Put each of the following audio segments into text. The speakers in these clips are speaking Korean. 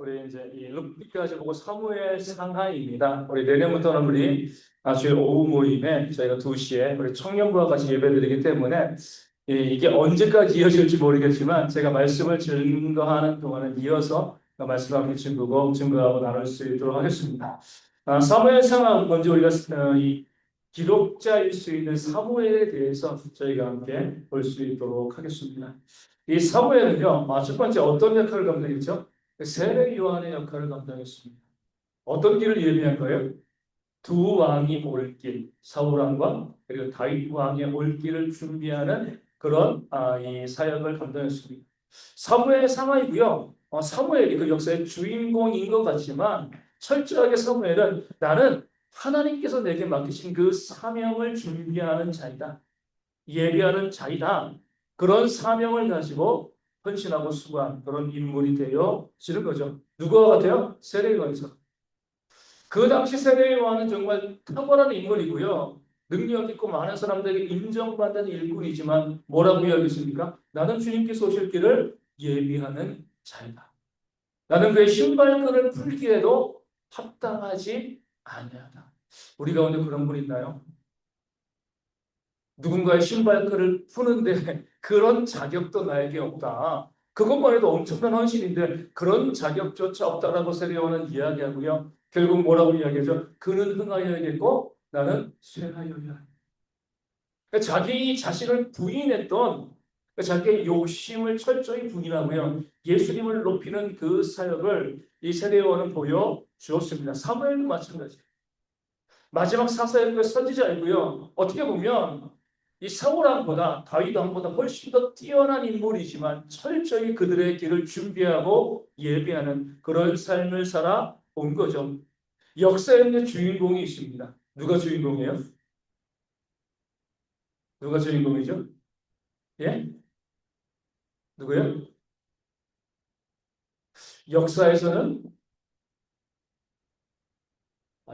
우리 이제 이 룻기까지 보고 사무엘 상하입니다. 우리 내년부터는 우리 주일 오후 모임에 저희가 2시에 우리 청년부와 같이 예배드리기 때문에 이게 언제까지 이어질지 모르겠지만 제가 말씀을 증거하는 동안은 이어서 말씀하고 증거하고 나눌 수 있도록 하겠습니다. 사무엘 상하 먼저 우리가 이 기록자일 수 있는 사무엘에 대해서 저희가 함께 볼 수 있도록 하겠습니다. 이 사무엘은요, 첫 번째 어떤 역할을 감당했죠? 세례 요한의 역할을 감당했습니다. 어떤 길을 예비한 거예요? 두 왕이 올 길, 사울 왕과 그리고 다윗 왕의 올 길을 준비하는 그런 이 사역을 감당했습니다. 사무엘 상하이고요. 사무엘이 그 역사의 주인공인 것 같지만 철저하게 사무엘은 나는 하나님께서 내게 맡기신 그 사명을 준비하는 자이다. 예비하는 자이다. 그런 사명을 가지고 헌신하고 수고한 그런 인물이 되어지는 거죠. 누구와 같아요? 세례요한이죠. 그 당시 세례요한은 정말 탁월한 인물이고요. 능력 있고 많은 사람들에게 인정받는 일꾼이지만 뭐라고 이야기했습니까? 나는 주님께서 오실 길을 예비하는 자이다. 나는 그의 신발끈을 풀기에도 합당하지 아니하다. 우리 가운데 그런 분 있나요? 누군가의 신발끈을 푸는데 그런 자격도 나에게 없다. 그것만 해도 엄청난 헌신인데 그런 자격조차 없다라고 세례요한은 이야기하고요. 결국 뭐라고 이야기하죠? 그는 흥하여야겠고 나는 쇠하여야. 자기 자신을 부인했던 자기의 욕심을 철저히 부인하고요. 예수님을 높이는 그 사역을 이 세례요한은 보여주었습니다. 사무엘도 마찬가지예요. 마지막 사사였고요. 선지자이고요. 어떻게 보면 이 사울 왕보다 다윗 왕보다 훨씬 더 뛰어난 인물이지만 철저히 그들의 길을 준비하고 예비하는 그런 삶을 살아온 거죠. 역사의 주인공이 있습니다. 누가 주인공이에요? 누가 주인공이죠? 예? 누구요? 역사에서는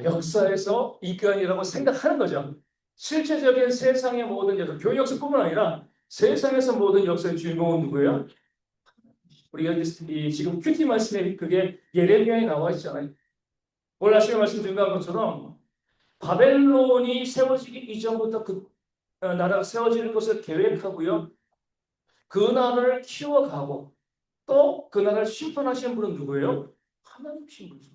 역사에서 이견이라고 생각하는 거죠. 실제적인 세상의 모든 역사, 교회 역사뿐만 아니라 세상에서 모든 역사의 주인공은 누구예요? 우리가 지금 큐티 말씀에 그게 예레미야에 나와 있잖아요. 오늘 아침에 말씀 드린 것처럼 바벨론이 세워지기 이전부터 그 나라가 세워지는 것을 계획하고요. 그 나라를 키워가고 또 그 나라를 심판하시는 분은 누구예요? 하나님이신 거죠.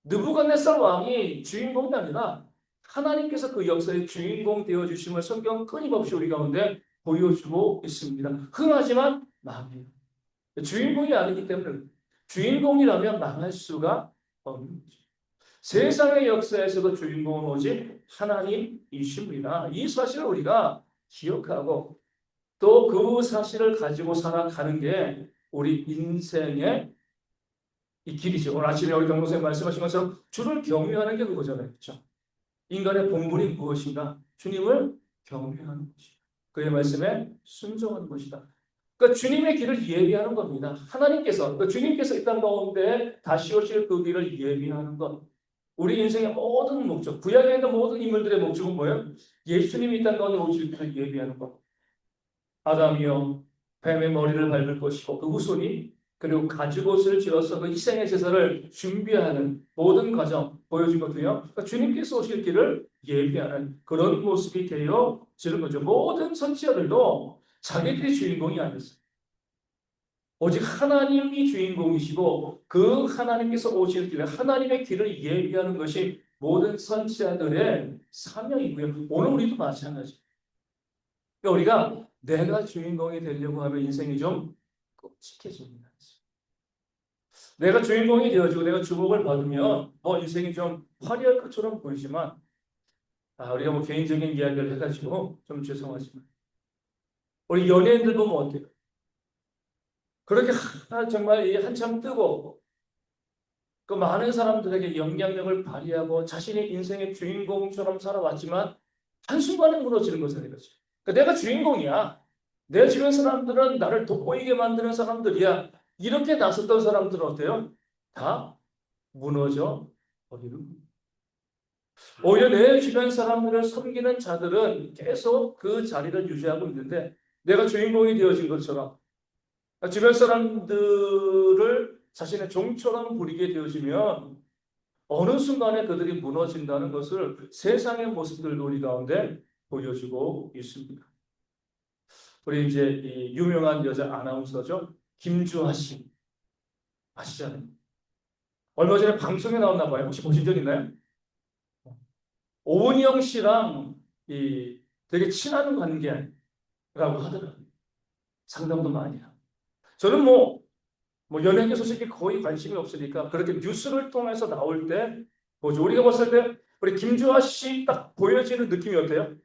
느부갓네살 왕이 주인공이 아니라 하나님께서 그 역사의 주인공 되어주심을 성경 끊임없이 우리 가운데 보여주고 있습니다. 흔하지만 망해요. 주인공이 아니기 때문에 주인공이라면 망할 수가 없는 거죠. 세상의 역사에서도 주인공은 오직 하나님이십니다. 이 사실을 우리가 기억하고 또 그 사실을 가지고 살아가는 게 우리 인생의 이 길이죠. 오늘 아침에 우리 경동생 말씀하신 것처럼 주를 경외하는 게 그거잖아요. 그렇죠? 인간의 본분이 무엇인가? 주님을 경외하는 것이다. 그의 말씀에 순종하는 것이다. 그러니까 주님의 길을 예비하는 겁니다. 하나님께서, 그러니까 주님께서 이 땅 가운데 다시 오실 그 길을 예비하는 것. 우리 인생의 모든 목적, 구약에 있는 모든 인물들의 목적은 뭐예요? 예수님이 이 땅 가운데 오실 길을 예비하는 것. 아담이요, 뱀의 머리를 밟을 것이고 그 후손이 그리고 가죽옷을 지어서 그 희생의 제사를 준비하는 모든 과정 보여준 것도요. 그러니까 주님께서 오실 길을 예비하는 그런 모습이 되어지는 거죠. 모든 선지자들도 자기들이 주인공이 아니었어요. 오직 하나님이 주인공이시고 그 하나님께서 오실 길을 하나님의 길을 예비하는 것이 모든 선지자들의 사명이고요. 오늘 우리도 마찬가지. 그러니까 우리가 내가 주인공이 되려고 하면 인생이 좀 끔찍해집니다. 내가 주인공이 되어지고 내가 주목을 받으면 인생이 좀 화려할 것처럼 보이지만 우리가 개인적인 이야기를 해가지고 좀 죄송하지만 우리 연예인들 보면 어때요? 그렇게 정말 한참 뜨고 그 많은 사람들에게 영향력을 발휘하고 자신의 인생의 주인공처럼 살아왔지만 한순간에 무너지는 것은 이거죠. 그러니까 내가 주인공이야. 내 주변 사람들은 나를 돋보이게 만드는 사람들이야. 이렇게 나섰던 사람들은 어때요? 다 무너져 버리는 거예요. 오히려 내 주변 사람들을 섬기는 자들은 계속 그 자리를 유지하고 있는데 내가 주인공이 되어진 것처럼 주변 사람들을 자신의 종처럼 부리게 되어지면 어느 순간에 그들이 무너진다는 것을 세상의 모습들도 우리 가운데 보여주고 있습니다. 우리 이제 이 유명한 여자 아나운서죠. 김주하 씨 아시잖아요. 얼마 전에 방송에 나왔나 봐요. 혹시 보신 적 있나요? 오은영 씨랑 이 되게 친한 관계라고 하더라고요. 상담도 많이 하고. 저는 뭐 연예계 소식이 거의 관심이 없으니까 그렇게 뉴스를 통해서 나올 때 뭐죠? 우리가 봤을 때 우리 김주하 씨 딱 보여지는 느낌이 어때요?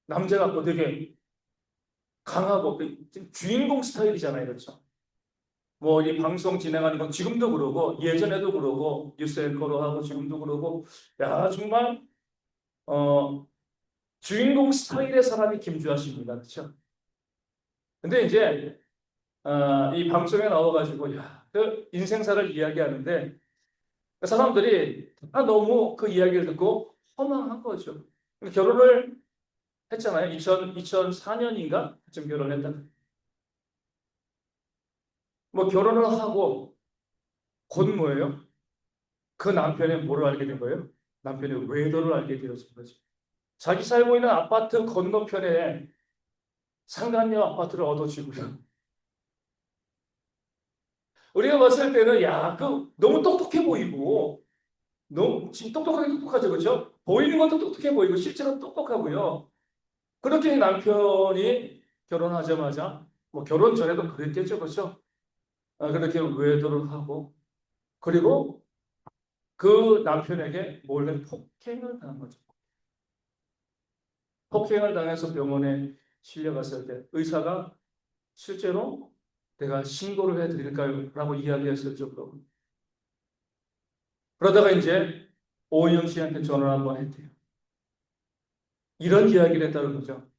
남자 같고 되게 강하고 주인공 스타일이잖아요, 그렇죠? 뭐 이 방송 진행하는 건 지금도 그러고 예전에도 그러고 뉴스 앵커로 하고 지금도 그러고 야 정말 주인공 스타일의 사람이 김주하 씨입니다, 그렇죠? 근데 이제 이 방송에 나와가지고 그 인생사를 이야기하는데 사람들이 너무 그 이야기를 듣고 허망한 거죠. 결혼을 했잖아요. 2004년인가? 좀 결혼했다. 뭐 결혼을 하고 곧 뭐예요? 그 남편의 뭐를 알게 된 거예요? 남편의 외도를 알게 되었을 거죠. 자기 살고 있는 아파트 건너편에 상간녀 아파트를 얻어지고요. 우리가 봤을 때는 그 너무 똑똑해 보이고 너무 지금 똑똑하게 똑똑하죠, 그렇죠? 보이는 것도 똑똑해 보이고 실제로 똑똑하고요. 그렇게 남편이 결혼하자마자 뭐 결혼 전에도 그랬겠죠, 그렇죠? 그렇게 외도를 하고 그리고 그 남편에게 몰래 폭행을 당한 거죠. 폭행을 당해서 병원에 실려갔을 때 의사가 실제로 내가 신고를 해드릴까요? 라고 이야기했을 정도로. 그러다가 이제 오은영 씨한테 전화를 한번 했대요. 이런 이야기를 했다는 거죠.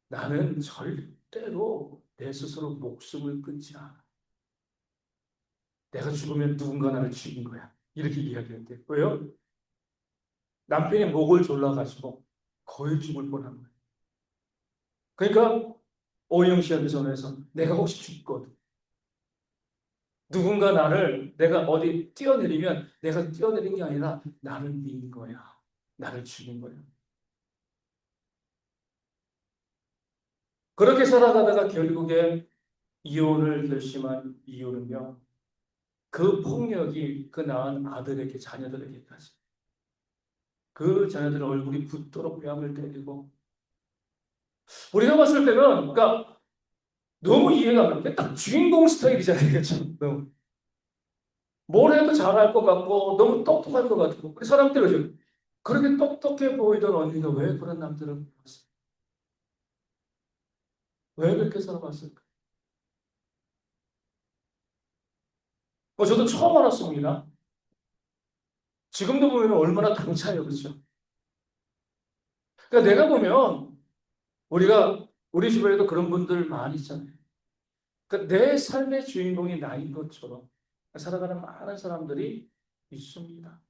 나는 절대로 내 스스로 목숨을 끊지 않아. 내가 죽으면 누군가 나를 죽인 거야. 이렇게 이야기했대요. 왜요? 남편이 목을 졸라가지고 거의 죽을 뻔한 거예요. 그러니까 오영 씨한테 전화해서 내가 혹시 죽거든. 누군가 내가 어디 뛰어내리면 내가 뛰어내린 게 아니라 나를 민 거야. 나를 죽인 거야. 그렇게 살아가다가 결국에 이혼을 결심한 이유는요. 그 폭력이 그 낳은 아들에게 자녀들에게까지 그 자녀들 얼굴이 붓도록 뺨을 때리고 우리가 봤을 때는 그러니까 너무 이해가 안 가는 게 딱 주인공 스타일이잖아요. 그렇죠? 너무. 뭘 해도 잘할 것 같고 너무 똑똑할 것 같고 그 사람들은 그렇게 똑똑해 보이던 언니가 왜 그런 남들을 봤을까? 왜 그렇게 살아봤을까? 저도 처음 알았습니다. 지금도 보면 얼마나 당차요. 그렇죠? 그러니까 내가 보면 우리 주변에도 그런 분들 많이 있잖아요. 그러니까 내 삶의 주인공이 나인 것처럼 살아가는 많은 사람들이 있습니다.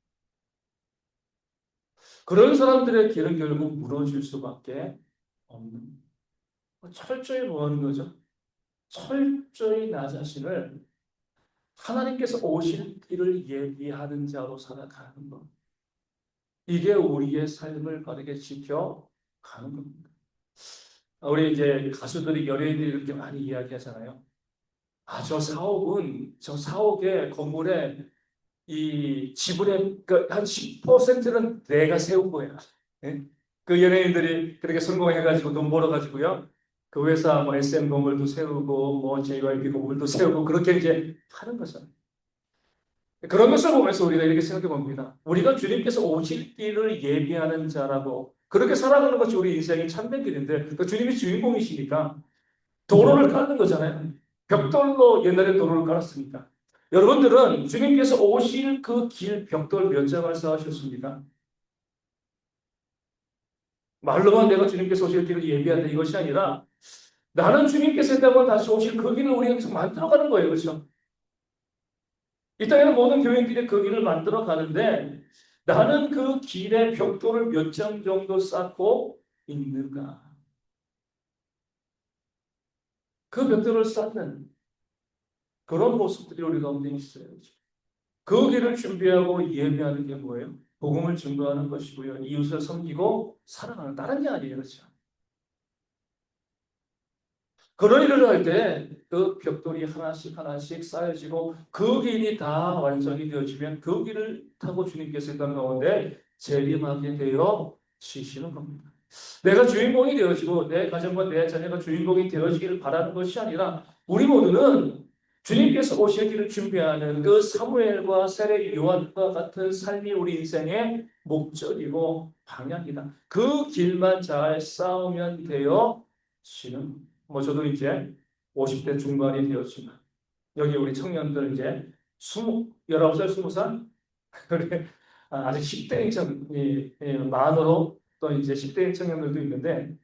그런 사람들의 길은 결국 무너질 수밖에 없는. 철저히 뭐 하는 거죠? 철저히 나 자신을 하나님께서 오실 길을 예비하는 자로 살아가는 것. 이게 우리의 삶을 바르게 지켜가는 겁니다. 우리 이제 가수들이 연예인들이 이렇게 많이 이야기하잖아요. 저 4억의 건물에 이 지분의 그한 10%는 내가 세운 거야. 예? 그 연예인들이 그렇게 성공해가지고 돈 벌어가지고요. 그 회사 뭐 SM 건물도 세우고 뭐 JYP 건물도 세우고 그렇게 이제 하는 거죠. 그런 것을 보면서 우리가 이렇게 생각해 봅니다. 우리가 주님께서 오실 길을 예비하는 자라고 그렇게 살아가는 것이 우리 인생의 참된 길인데 그 주님이 주인공이시니까 도로를 깔는 거잖아요. 벽돌로 옛날에 도로를 깔았으니까. 여러분들은 주님께서 오실 그 길 벽돌 몇 장을 쌓으셨습니까? 말로만 내가 주님께서 오실 길을 예비한다 이것이 아니라 나는 주님께서 있다고 다시 오실 그 길을 우리가 계속 만들어가는 거예요. 그렇죠? 이 땅에는 모든 교인들이 그 길을 만들어 가는데 나는 그 길의 벽돌을 몇 장 정도 쌓고 있는가? 그 벽돌을 쌓는 그런 모습들이 우리 가운데 있어요. 그 길을 준비하고 예배하는 게 뭐예요? 복음을 증거하는 것이고요. 이웃을 섬기고 사랑하는 다른 게 아니에요. 그렇죠? 그런 일을 할 때 그 벽돌이 하나씩 하나씩 쌓여지고 그 길이 다 완성이 되어지면 그 길을 타고 주님께서 이 땅 가운데 재림하게 되어 지시는 겁니다. 내가 주인공이 되어지고 내 가정과 내 자녀가 주인공이 되어지기를 바라는 것이 아니라 우리 모두는 주님께서 오시기를 준비하는 그 사무엘과 세례 요한과 같은 삶이 우리 인생의 목적이고 방향이다. 그 길만 잘 싸우면 되어지는. 뭐 저도 이제 50대 중반이 되었지만 여기 우리 청년들 이제 19살, 20살 그래 아직 10대 청이 만으로 또 이제 10대 청년들도 있는데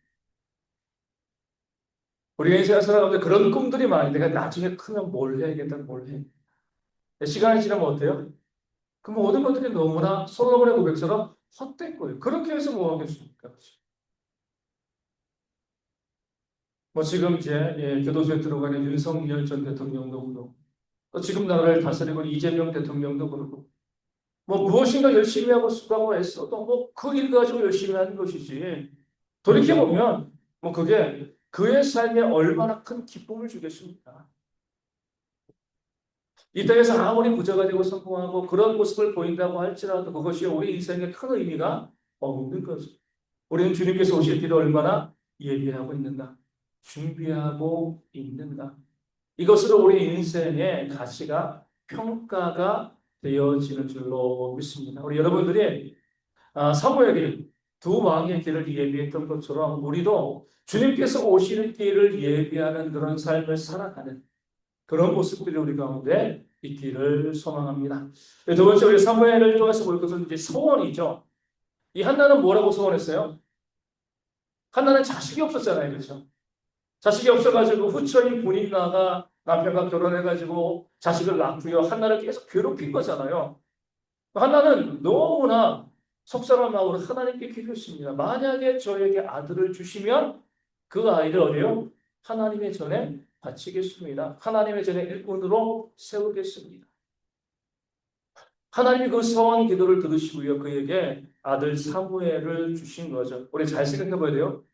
우리가 인생을 살아가면서 그런 꿈들이 많이 내가 나중에 크면 뭘 해야겠다 뭘 해. 시간이 지나면 어때요? 그 모든 것들이 너무나 솔로몬의 고백처럼 헛된 거예요. 그렇게 해서 뭐 하겠습니까? 뭐 지금 이제 교도소에 들어가는 윤석열 전 대통령도 그렇고 또 지금 나라를 다스리고 있는 이재명 대통령도 그렇고 뭐 무엇인가 열심히 하고 수고하고 애써도 뭐 그 일 가지고 열심히 하는 것이지 돌이켜보면 뭐 그게 그의 삶에 얼마나 큰 기쁨을 주겠습니까? 이 땅에서 아무리 부자가 되고 성공하고 그런 모습을 보인다고 할지라도 그것이 우리 인생에 큰 의미가 없는 거죠. 우리는 주님께서 오실 길을 얼마나 예비하고 있는가, 준비하고 있는가. 이것으로 우리 인생의 가치가 평가가 되어지는 줄로 믿습니다. 우리 여러분들이 사무엘이 두 왕의 길을 예비했던 것처럼 우리도 주님께서 오시는 길을 예비하는 그런 삶을 살아가는 그런 모습들이 우리 가운데 있기를 소망합니다. 두 번째 우리 사무엘을 통해서 볼 것은 이제 소원이죠. 이 한나는 뭐라고 소원했어요? 한나는 자식이 없었잖아요. 그렇죠? 자식이 없어가지고 후처인 분인나가 남편과 결혼해가지고 자식을 낳고요. 한나를 계속 괴롭힌 거잖아요. 한나는 너무나 속상한 마음으로 하나님께 기도했습니다. 만약에 저에게 아들을 주시면 그 아이를 어디요? 하나님의 전에 바치겠습니다. 하나님의 전에 일꾼으로 세우겠습니다. 하나님이 그 서원 기도를 들으시고요. 그에게 아들 사무엘을 주신 거죠. 우리 잘 생각해 봐야 돼요.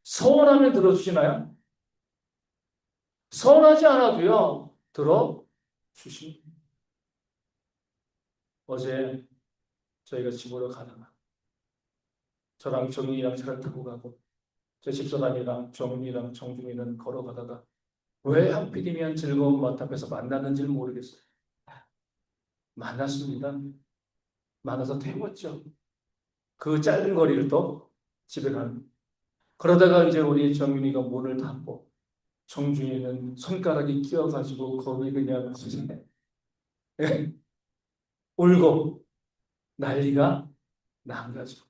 서원하면 들어주시나요? 서운하지 않아도요, 들어주십니다. 어제 저희가 집으로 가다가 저랑 정민이랑 차를 타고 가고 제 집사람이랑 정민이랑 정중이는 걸어가다가 왜 하필이면 즐거운 것 앞에서 만났는지 모르겠어요. 만났습니다. 만나서 태웠죠. 그 짧은 거리를 또 집에 가는. 그러다가 이제 우리 정민이가 문을 닫고 정중이는 손가락이 끼어가지고 거기 그냥 울고 난리가 난 거죠.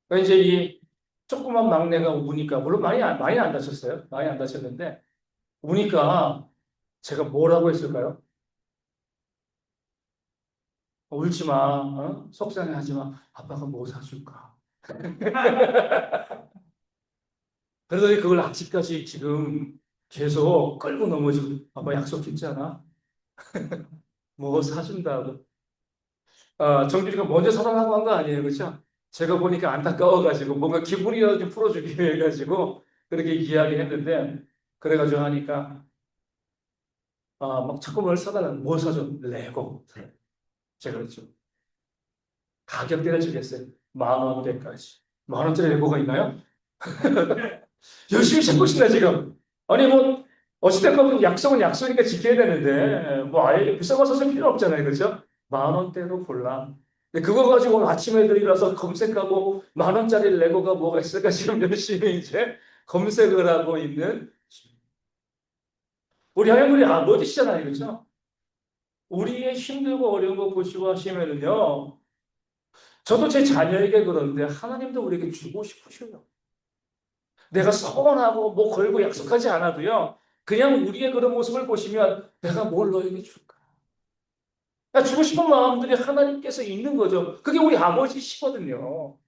그러니까 이제 이 조그만 막내가 우니까 물론 많이 안 다쳤어요. 많이 안 다쳤는데 우니까 제가 뭐라고 했을까요? 울지 마, 속상해하지 마. 아빠가 뭐 사줄까? 그러더니 그걸 아직까지 지금 계속 끌고 넘어지고 아빠 약속했잖아. 뭐 사준다고. 정준이가 먼저 사달라고 한 거 아니에요, 그렇죠? 제가 보니까 안타까워가지고 뭔가 기분이라도 좀 풀어주기 위해 가지고 그렇게 이야기했는데 그래가지고 하니까 막 자꾸 뭘 사달라고 뭘 사줘? 레고. 제가 그랬죠. 가격대를 주겠어요. 10,000원대까지. 10,000원짜리 레고가 있나요? 열심히 찾고 싶다 지금. 아니 뭐 어찌됐건 약속은 약속이니까 지켜야 되는데 뭐 아예 비싼 거 사서 필요 없잖아요, 그렇죠? 10,000원대로 골라. 근데 그거 가지고 오늘 아침 애들 일어나서 검색하고 10,000원짜리 레고가 뭐가 있을까 지금 열심히 이제 검색을 하고 있는 우리 하나님 아버지시잖아요, 그렇죠? 우리의 힘들고 어려운 거 보시고 하시면은요. 저도 제 자녀에게 그러는데 하나님도 우리에게 주고 싶으셔요. 내가 서원하고 뭐 걸고 약속하지 않아도요. 그냥 우리의 그런 모습을 보시면 내가 뭘 너에게 줄까? 나 주고 싶은 마음들이 하나님께서 있는 거죠. 그게 우리 아버지시거든요.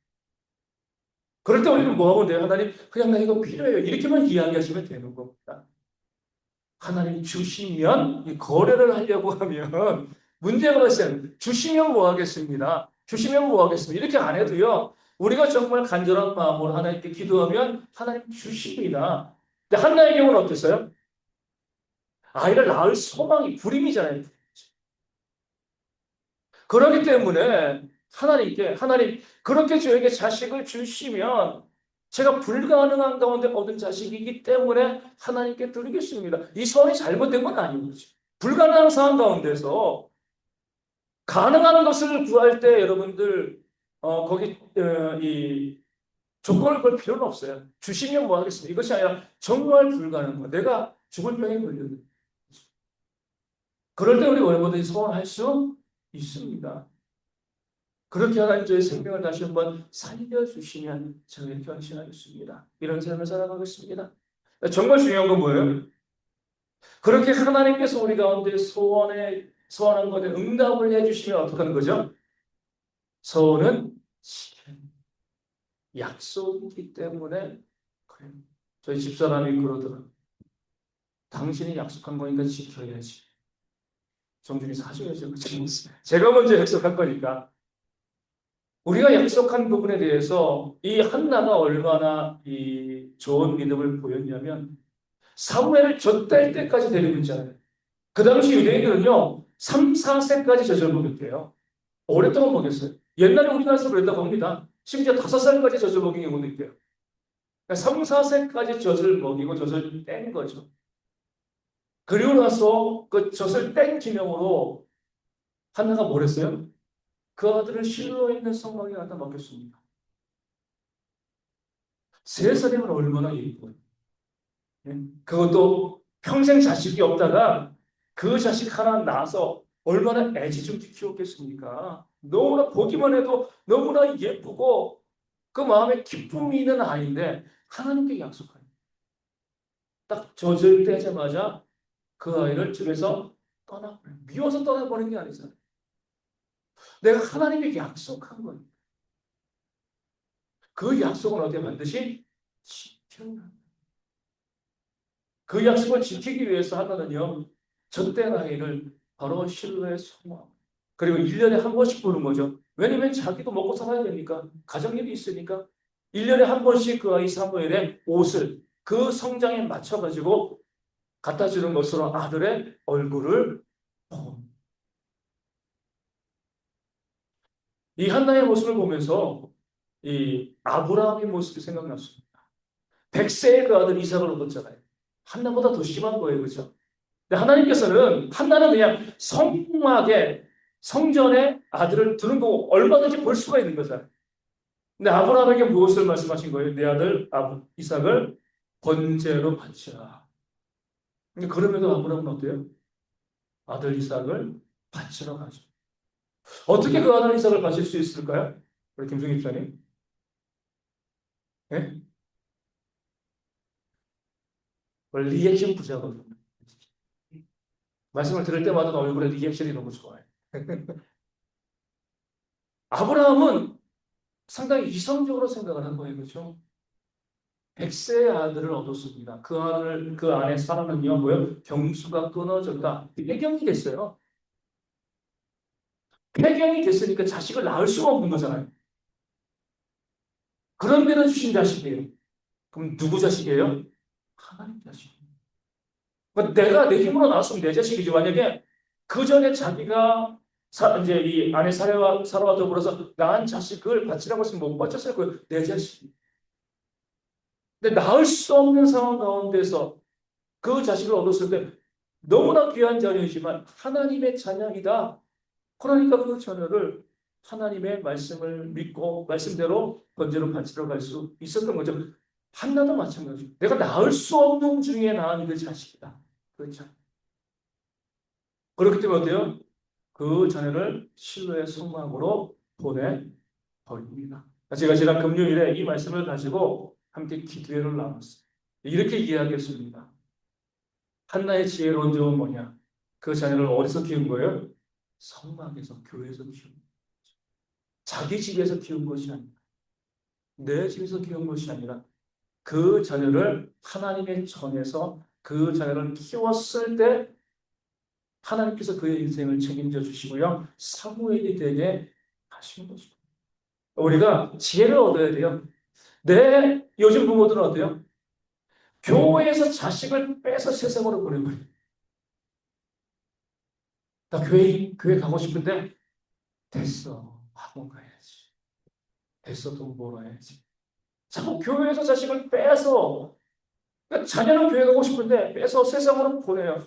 그럴 때 우리는 뭐 하면 돼요? 하나님, 그냥 나 이거 필요해요. 이렇게만 이야기하시면 되는 겁니다. 하나님 주시면 이 거래를 하려고 하면 문제가 발생. 주시면 뭐 하겠습니다. 주시면 뭐 하겠습니다. 이렇게 안 해도요. 우리가 정말 간절한 마음으로 하나님께 기도하면 하나님 주십니다. 근데 한나의 경우는 어땠어요? 아이를 낳을 소망이 불임이잖아요. 그렇기 때문에 하나님께 하나님 그렇게 저에게 자식을 주시면 제가 불가능한 가운데 얻은 자식이기 때문에 하나님께 드리겠습니다. 이 소원이 잘못된 건 아니죠. 불가능한 상황 가운데서 가능한 것을 구할 때 여러분들 거기 이 조건을 걸 필요는 없어요. 주시면 뭐 하겠습니다. 이것이 아니라 정말 불가능한 거. 내가 죽을 병에 걸렸는데 그럴 때 우리 얼마든지 소원할 수 있습니다. 그렇게 하나님 저의 생명을 다시 한번 살려주시면 저의 변신하겠습니다. 이런 삶을 살아가겠습니다. 정말 중요한 건 뭐예요? 그렇게 하나님께서 우리 가운데 소원한 것에 응답을 해주시면 어떻게 하는 거죠? 소원은 약속이기 때문에 그래요. 저희 집사람이 그러더라고요. 당신이 약속한 거니까 지켜야지. 정준이 사줘야죠. 제가 먼저 약속한 거니까. 우리가 약속한 부분에 대해서 이 한나가 얼마나 이 좋은 믿음을 보였냐면 사무엘을 젖될 때까지 데리고 있잖아요. 그 당시 유대인들은요 3, 4세까지 젖을 먹였대요. 오랫동안 먹였어요. 옛날에 우리나라에서 그랬다고 합니다. 심지어 5살까지 젖을 먹인 경우도 있대요. 그러니까 3, 4세까지 젖을 먹이고 젖을 뗀 거죠. 그리고 나서 그 젖을 뗀 기념으로 한나가 뭘 했어요? 그 아들을 실로에 있는 성막에 갖다 맡겼습니다. 3살이면 얼마나 예뻐요. 그것도 평생 자식이 없다가 그 자식 하나 낳아서 얼마나 애지중지 키웠겠습니까? 너무나 보기만 해도 너무나 예쁘고 그 마음에 기쁨이 있는 아이인데 하나님께 약속하요. 딱 젖을 떼자마자 그 아이를 집에서 떠나버려요. 미워서 떠나버리는 게 아니잖아요. 내가 하나님께 약속한 거예요. 그 약속은 어떻게 반드시 지켜야 합니다. 그 약속을 지키기 위해서 하나는요, 젖된 아이를 바로 실로에 소모하고, 그리고 1년에 한 번씩 보는 거죠. 왜냐면 자기도 먹고 살아야 되니까, 가정일이 있으니까, 1년에 한 번씩 그 아이 사무엘의 옷을 그 성장에 맞춰가지고 갖다 주는 것으로 아들의 얼굴을 보고. 이 한나의 모습을 보면서 이 아브라함의 모습이 생각났습니다. 100세의 그 아들 이삭을 얻었잖아요. 한나보다 더 심한 거예요. 그죠? 근데 하나님께서는 한나는 그냥 성막에 성전에 아들을 두는 거 얼마든지 볼 수가 있는 거잖아요. 근데 아브라함에게 무엇을 말씀하신 거예요? 내 아들 이삭을 번제로 바치라. 근데 그럼에도 아브라함은 어때요? 아들 이삭을 바치러 가죠. 어떻게 그 아들 이삭을 바칠 수 있을까요? 우리 김승희 집사님. 예? 리액션 부자거든요. 말씀을 들을 때마다 얼굴에 리액션이 너무 좋아요. 아브라함은 상당히 이성적으로 생각을 한 거예요. 그렇죠? 100세의 아들을 얻었습니다. 그 안에 사람은요, 뭐요? 병수가 끊어졌다. 폐경이 됐어요. 폐경이 됐으니까 자식을 낳을 수가 없는 거잖아요. 그런데도 주신 자식이에요. 그럼 누구 자식이에요? 하나님 자식. 그러니까 내가 내 힘으로 낳았으면 내 자식이지. 만약에 그 전에 자기가 이제 이 안에 사례와 더불어서 낳은 자식을 바치라고 했으면 못 바쳤을 거예요. 내 자식. 근데 낳을 수 없는 상황 가운데서 그 자식을 얻었을 때 너무나 귀한 자녀이지만 하나님의 자녀이다. 그러니까 그 자녀를 하나님의 말씀을 믿고 말씀대로 번제로 바치러 갈 수 있었던 거죠. 한나도 마찬가지죠. 내가 낳을 수 없는 중에 낳은 그 자식이다. 그렇죠. 그렇기 때문에 어때요? 그 자녀를 실로의 성막으로 보내버립니다. 제가 지난 금요일에 이 말씀을 가지고 함께 기도회를 나눴어요. 이렇게 이야기했습니다. 한나의 지혜로운 점은 뭐냐? 그 자녀를 어디서 키운 거예요? 성막에서, 교회에서 키운 거예요. 자기 집에서 키운 것이 아니라, 내 집에서 키운 것이 아니라 그 자녀를 하나님의 전에서 그 자녀를 키웠을 때 하나님께서 그의 인생을 책임져 주시고요. 사무엘이 되게 하시는 거죠. 우리가 지혜를 얻어야 돼요. 요즘 부모들은 어때요? 교회에서 자식을 빼서 세상으로 보내버려요. 나 교회 가고 싶은데, 됐어. 학원 가야지. 됐어. 돈 벌어야지. 자꾸 교회에서 자식을 빼서, 그러니까 자녀는 교회 가고 싶은데, 빼서 세상으로 보내요.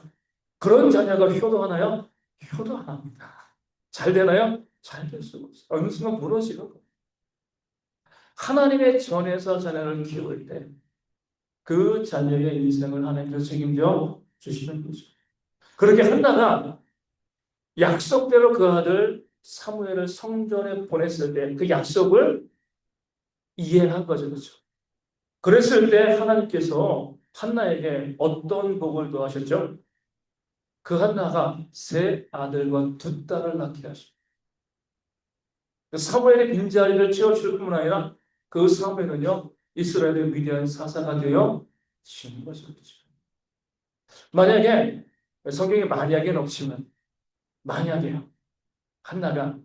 그런 자녀가 효도하나요? 효도 안 합니다. 잘 되나요? 잘 될 수가 없어요. 어느 순간 무너지는 거예요. 하나님의 전에서 자녀를 키울 때, 그 자녀의 인생을 하나님께서 책임져 주시는 거죠. 그렇게 한나가 약속대로 그 아들 사무엘을 성전에 보냈을 때 그 약속을 이해한 거죠. 그렇죠? 그랬을 때 하나님께서 한나에게 어떤 복을 더하셨죠? 그 한나가 세 아들과 두 딸을 낳게 하셨죠. 사무엘의 빈자리를 채워줄 뿐만 아니라 그 사무엘은요, 이스라엘의 위대한 사사가 되어 지은 것이죠. 만약에 성경에 만약에는 없지만 만약에요. 한나가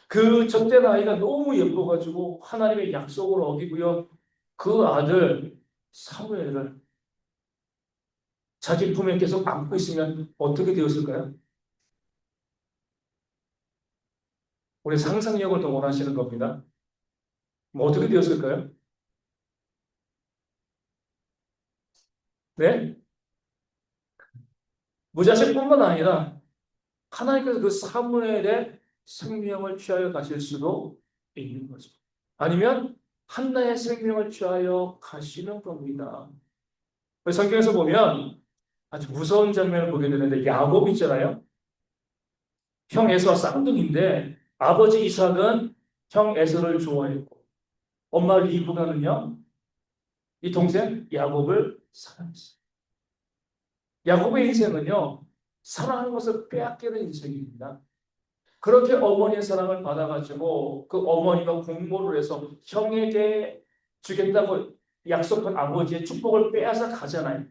그 저때 나이가 너무 예뻐가지고 하나님의 약속을 어기고요. 그 아들 사무엘을 자기 품에 계속 안고 있으면 어떻게 되었을까요? 우리 상상력을 더 원하시는 겁니다. 뭐 어떻게 되었을까요? 네? 무자식뿐만 아니라 하나님께서 그 사무엘의 생명을 취하여 가실 수도 있는 거죠. 아니면 한나의 생명을 취하여 가시는 겁니다. 성경에서 보면 아주 무서운 장면을 보게 되는데 야곱 있잖아요. 형 에서와 쌍둥이인데 아버지 이삭은 형 에서를 좋아했고 엄마 리브가는요 이 동생 야곱을 사랑했어요. 야곱의 인생은요 사랑하는 것을 빼앗기는 인생입니다. 그렇게 어머니의 사랑을 받아가지고 그 어머니가 공모를 해서 형에게 주겠다고 약속한 아버지의 축복을 빼앗아 가잖아요.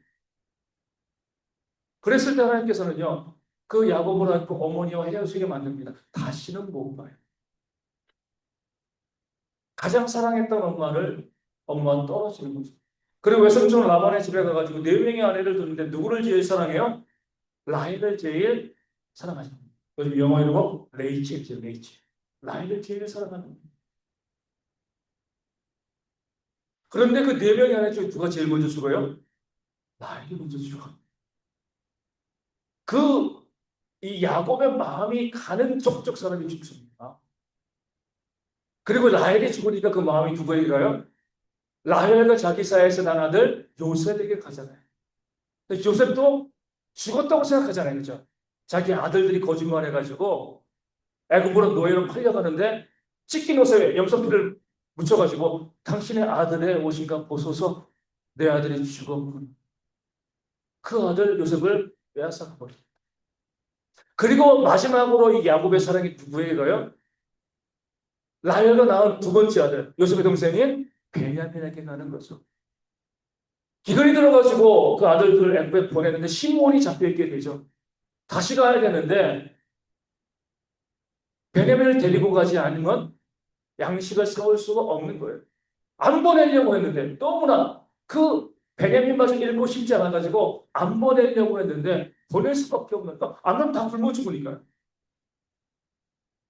그랬을 때 하나님께서는요 그 야곱을 안고 어머니와 헤어지게 만듭니다. 다시는 못 봐요. 가장 사랑했던 엄마는 떨어지는 거죠. 그리고 외삼촌 라반의 집에 가가지고 네 명의 아내를 두는데 누구를 제일 사랑해요? 라헬을 제일 사랑하죠. 요즘 영어 이름은 레이첼이죠, 레이첼. 라헬을 제일 사랑하는 거예요. 그런데 그 네 명의 아내 중에 누가 제일 먼저 죽어요? 라헬이 먼저 죽어. 이 야곱의 마음이 가는 족족 사람이 죽습니다. 그리고 라헬이 죽으니까 그 마음이 누구에게 가요? 라헬과 자기 사이에서 난 아들 요셉에게 가잖아요. 요셉도 죽었다고 생각하잖아요. 그죠? 자기 아들들이 거짓말해가지고 애굽으로 노예로 팔려가는데 찢긴 옷에 염소피를 묻혀가지고 당신의 아들의 옷인가 보소서 내 아들이 죽었군. 그 아들 요셉을 빼앗아 버립니다. 그리고 마지막으로 이 야곱의 사랑이 누구에게 가요? 라헬로 낳은 두 번째 아들 요셉의 동생인 베냐민에게 가는 거죠. 기근이 들어가지고 그 아들들을 애굽에 보내는데 시므온이 잡혀있게 되죠. 다시 가야 되는데 베냐민을 데리고 가지 않으면 양식을 사올 수가 없는 거예요. 안 보내려고 했는데 너무나 그 베냐민마저 잃고 싶지 않아가지고 안 보내려고 했는데 보낼 수밖에 없는 거. 안 그러면 다 굶어 죽으니까요.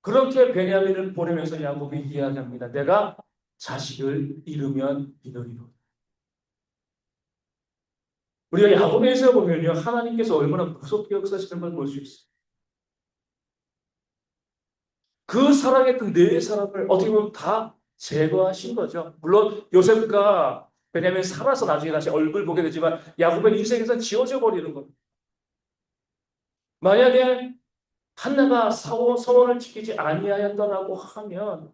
그렇게 베냐민을 보내면서 야곱이 이야기합니다. 내가 자식을 잃으면 이러리로. 우리가 야곱에서 보면요. 하나님께서 얼마나 무섭게 역사하시는 걸 볼 수 있어요. 그 사랑했던 네 사람을 어떻게 보면 다 제거하신 거죠. 물론 요셉과 베냐민 살아서 나중에 다시 얼굴 보게 되지만 야곱의 인생에서 지워져 버리는 겁니다. 만약에 한나가 서원을 지키지 아니하였더라고 하면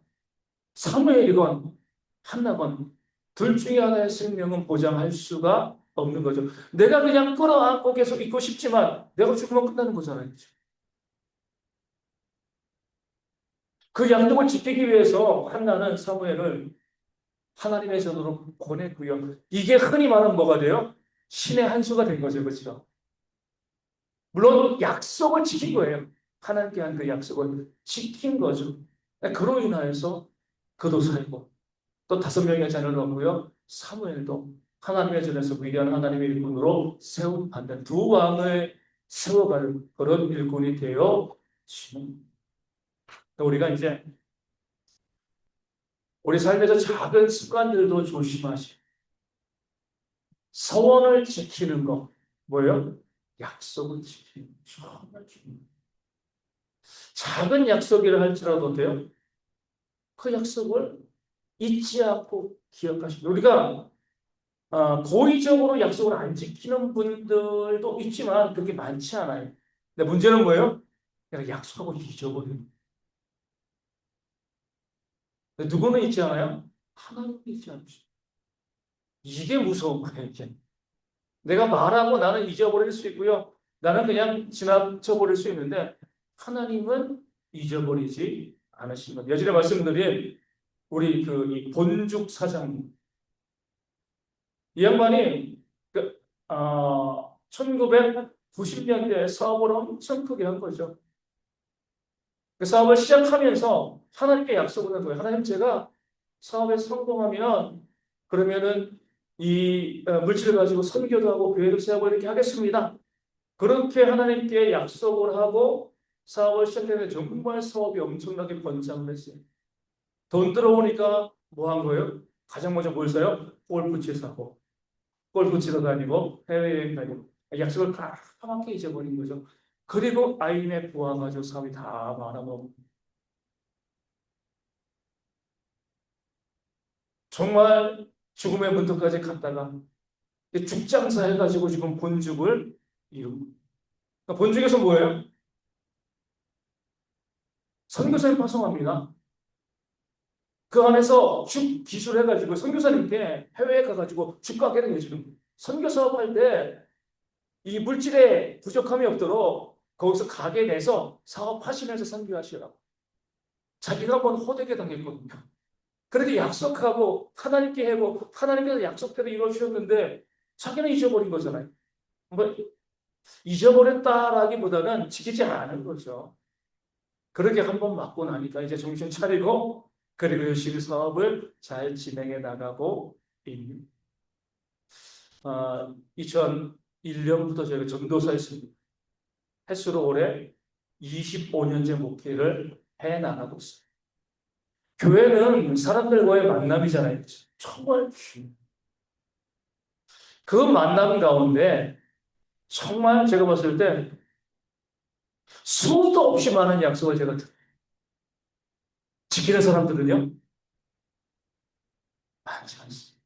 사무엘이건 한나건 둘 중에 하나의 생명은 보장할 수가 없는 거죠. 내가 그냥 끌어안고 계속 있고 싶지만 내가 죽으면 끝나는 거잖아요. 그 약속을 지키기 위해서 한나는 사무엘을 하나님의 전으로 보냈고요. 이게 흔히 말하면 뭐가 돼요? 신의 한 수가 된 거죠. 그렇죠? 물론 약속을 지킨 거예요. 하나님께 한 그 약속을 지킨 거죠. 그로 인하여서 그도 살고 또 5명의 자녀를 얻고요. 사무엘도 하나님의 전에서 위대한 하나님의 일꾼으로 세움받는 두 왕을 세워가는 그런 일꾼이 되어 지는 우리가 이제 우리 삶에서 작은 습관들도 조심하시고 서원을 지키는 거 뭐예요? 약속을 지키는 거 정말 중요해요. 작은 약속이라 할지라도 돼요. 그 약속을 잊지 않고 기억하시고 우리가 고의적으로 약속을 안 지키는 분들도 있지만 그렇게 많지 않아요. 근데 문제는 뭐예요? 그냥 약속하고 잊어버려요. 누구는 잊지 않아요? 하나님은 잊지 않으시죠. 이게 무서운 거예요, 이게. 내가 말하고 나는 잊어버릴 수 있고요. 나는 그냥 지나쳐버릴 수 있는데 하나님은 잊어버리지 않으신 것. 예전에 말씀드린 우리 이 본죽 사장님. 이 양반이 1990년대에 사업을 엄청 크게 한 거죠. 그 사업을 시작하면서 하나님께 약속을 한 거예요. 하나님 제가 사업에 성공하면 그러면은 이 물질을 가지고 선교도 하고 교회도 세우고 이렇게 하겠습니다. 그렇게 하나님께 약속을 하고 사업을 시작했는데 정말 사업이 엄청나게 번창을 했어요. 돈 들어오니까 뭐 한 거예요? 가장 먼저 뭘 사요? 골프채 사고 골프 치러 다니고 해외여행 다니고 약속을 까맣게 잊어버린 거죠. 그리고 IMF와 가지고 사업이 다 말아먹고 정말 죽음의 문턱까지 갔다가 죽장사 해가지고 지금 본죽을 이루고 그러니까 본죽에서 뭐예요? 선교사님 파송합니다. 그 안에서 죽 기술해가지고 선교사님께 해외에 가가지고 죽 가게 된 거예요. 지금 선교 사업할 때 이 물질에 부족함이 없도록 거기서 가게 내서 사업하시면서 선교하시라고. 자기가 한번 호되게 당했거든요. 그런데 약속하고 하나님께 하고 하나님께서 약속대로 이루어주셨는데 자기는 잊어버린 거잖아요. 뭐 잊어버렸다라기보다는 지키지 않은 거죠. 그렇게 한번 맞고 나니까 이제 정신 차리고 그리고 열심히 사업을 잘 진행해 나가고 있는 2001년부터 저희가 전도사였습니다. 횟수로 올해 25년째 목회를 해 나가고 있습니다. 교회는 사람들과의 만남이잖아요. 정말 중요해요. 그 만남 가운데 정말 제가 봤을 때 수도 없이 많은 약속을 제가 지키는 사람들은요 많지 않습니다.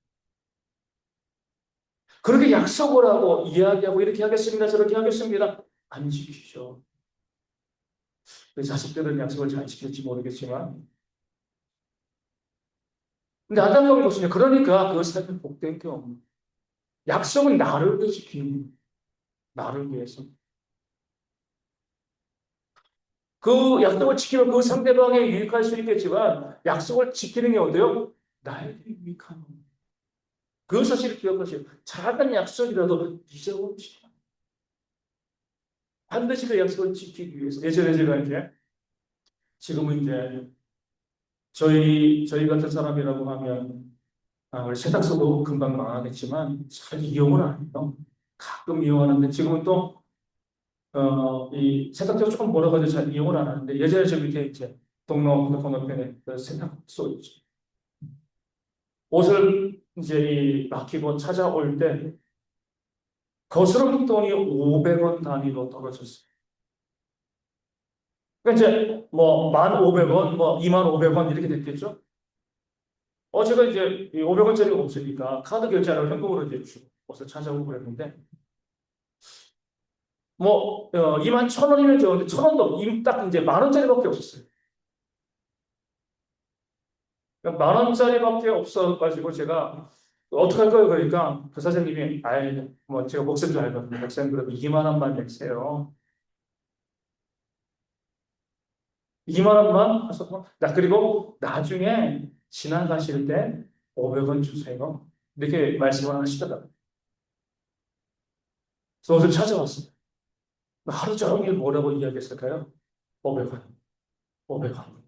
그렇게 약속을 하고 이야기하고 이렇게 하겠습니다. 저렇게 하겠습니다. 안 지키죠. 그 자식들은 약속을 잘 지킬지 모르겠지만 근데 안타까운 것은요. 그러니까 그 삶이 복된 게 없는 거예요. 약속은 나를 위해 지키는 거예요. 나를 위해서. 그 약속을 지키면 그 상대방에 유익할 수 있겠지만 약속을 지키는 게 어때요? 나에게 유익한 거예요. 그 사실을 기억하세요. 작은 약속이라도 잊어버리지 마. 반드시 그 약속을 지키기 위해서. 예전에 제가 이제 지금은 이제 저희 같은 사람이라고 하면 우리 세탁소도 금방 망하겠지만 잘 이용을 안 해요. 가끔 이용하는데 지금은 또 이 세탁소가 조금 멀어가지고 잘 이용을 안 하는데 예전에 저 밑에 이제 동로 건너편에 그 세탁소 있죠. 옷을 이제 맡기고 찾아올 때 거스름 돈이 500원 단위로 떨어졌어요. 그러니까 이제 뭐 1,500원, 뭐 2,500원 이렇게 됐겠죠. 제가 이제 500원짜리가 없으니까 카드 결제하라고 현금으로 이제 주고 옷을 찾아오고 그랬는데 뭐 21,000원이면 좋은데 1,000원도 딱 이제 10,000원짜리밖에 없었어요. 그러니까 10,000원짜리밖에 없어가지고 제가 어떻게 할 거예요? 그러니까 그 사장님이 아예 뭐 제가 목소리 잘 알거든요. 목사님 그러면 2만 원만 내세요. 2만 원만 해서 나 그리고 나중에 지나가실 때 500원 주세요. 이렇게 말씀을 하시더라고요. 그것을 찾아왔습니다. 하루 종일 뭐라고 이야기했을까요? 500원, 500원,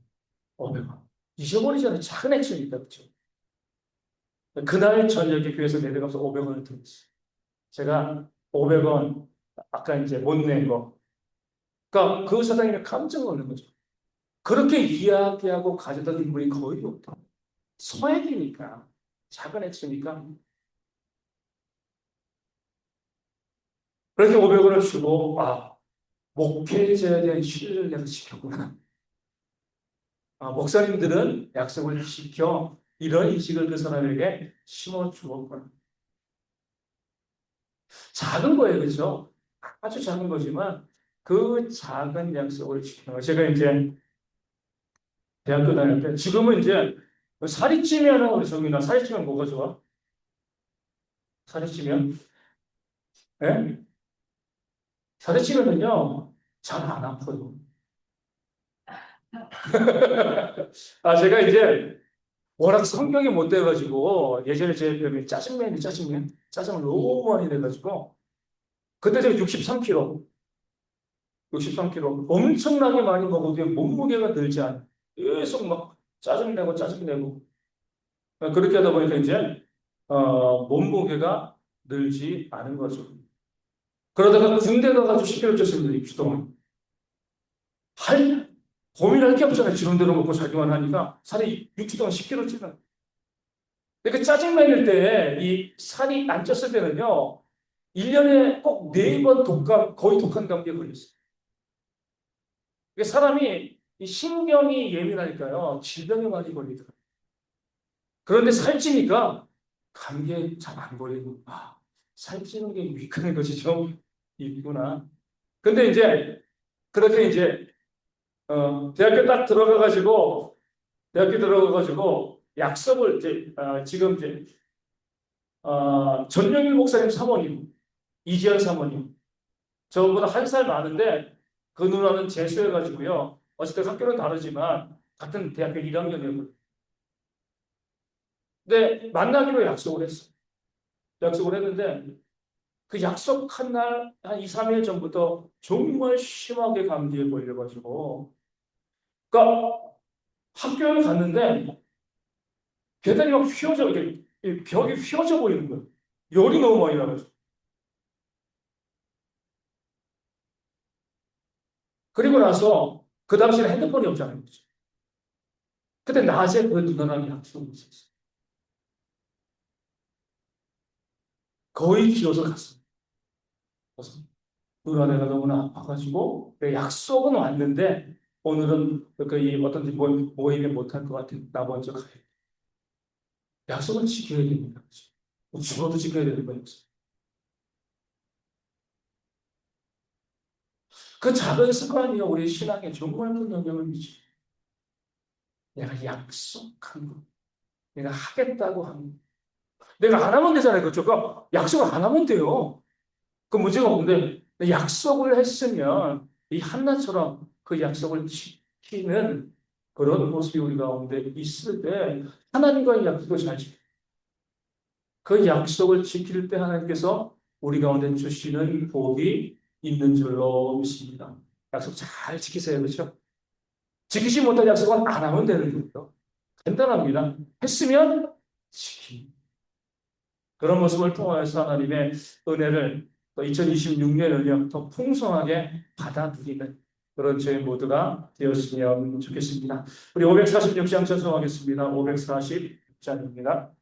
500원. 잊어버리잖아요. 작은 액션이다. 그렇죠? 그날 저녁에 교회에서 내려가서 500원을 들었어요. 제가 500원 아까 이제 못 낸 거. 그러니까 그 사장님이 깜짝 놀란 거죠. 그렇게 이야기하고 가져다는 인물이 거의 없다. 소액이니까, 작은 액수니까. 그렇게 500원을 주고, 목회자에 대한 신뢰를 내가 지켰구나. 목사님들은 약속을 지켜 이런 인식을 그 사람에게 심어주었구나. 작은 거예요, 그렇죠? 아주 작은 거지만 그 작은 약속을 지키는 거. 제가 이제 대학교 다닐 때, 지금은 이제 살이 찌면, 우리 정민아, 살이 찌면 뭐가 좋아? 살이 찌면? 예? 살이 찌면은요, 잘 안 아파요. 제가 이제 워낙 성격이 못 돼가지고, 예전에 제 별명이 짜증을 너무 많이 내가지고, 그때 제가 63kg, 63kg, 엄청나게 많이 먹어도 몸무게가 늘지 않아. 계속 막 짜증내고. 그렇게 하다 보니까 이제, 몸무게가 늘지 않은 거죠. 그러다가 군대 가가지고 10kg 쪘습니다, 6주 동안. 할, 고민할 게 없잖아요. 지런 대로 먹고 자기만 하니까 살이 6주 동안 10kg 찌는. 그러니까 짜증낼 때, 이 살이 안 쪘을 때는요, 1년에 꼭 4번 거의 독한 감기에 걸렸어요. 그러니까 사람이 이 신경이 예민하니까요, 질병에 많이 걸리더라고요. 그런데 살찌니까 감기에 잘 안 걸리고, 살찌는 게 위급한 것이 좀 있구나. 근데 이제, 그렇게 이제, 대학교 들어가가지고, 약속을 이제, 지금 이제, 전영일 목사님 사모님, 이지연 사모님, 저보다 한 살 많은데, 그 누나는 재수해가지고요, 어쨌든 학교는 다르지만, 같은 대학교 1학년이었거든요. 근데 만나기로 약속을 했어요. 약속을 했는데, 그 약속한 날, 한 2, 3일 전부터 정말 심하게 감기에 걸려가지고, 그러니까 학교를 갔는데, 계단이 막 휘어져, 이렇게 이 벽이 휘어져 보이는 거예요. 열이 너무 많이 나가지고. 그리고 나서, 그 당시에는 핸드폰이 없잖아요. 그때 낮에 그 누나랑 약속을 있었어요. 거의 기어서 갔어요. 그래서 누나 내가 너무나 아파가지고, 내 약속은 왔는데, 오늘은 이 어떤 모임에 못할 것 같아. 나 먼저 가야 돼. 약속은 지켜야 됩니다. 죽어도 지켜야 되는 거예요. 그 작은 습관이요, 우리 신앙에 정말 큰 영향을 미치죠. 내가 약속한 거, 내가 하겠다고 한 거. 내가 안 하면 되잖아요. 그렇죠? 그러니까 약속을 안 하면 돼요. 그 문제가 없는데, 약속을 했으면 이 한나처럼 그 약속을 지키는 그런 모습이 우리 가운데 있을 때 하나님과의 약속을 잘 지켜요. 그 약속을 지킬 때 하나님께서 우리 가운데 주시는 복이 있는 줄로 믿습니다. 약속 잘 지키세요. 그렇죠? 지키지 못할 약속은 안 하면 되는 거예요. 간단합니다. 했으면 지킵니다. 그런 모습을 통해서 하나님의 은혜를 또 2026년을요, 더 풍성하게 받아 누리는 그런 저희 모두가 되었으면 좋겠습니다. 우리 546장 찬송하겠습니다. 546장입니다.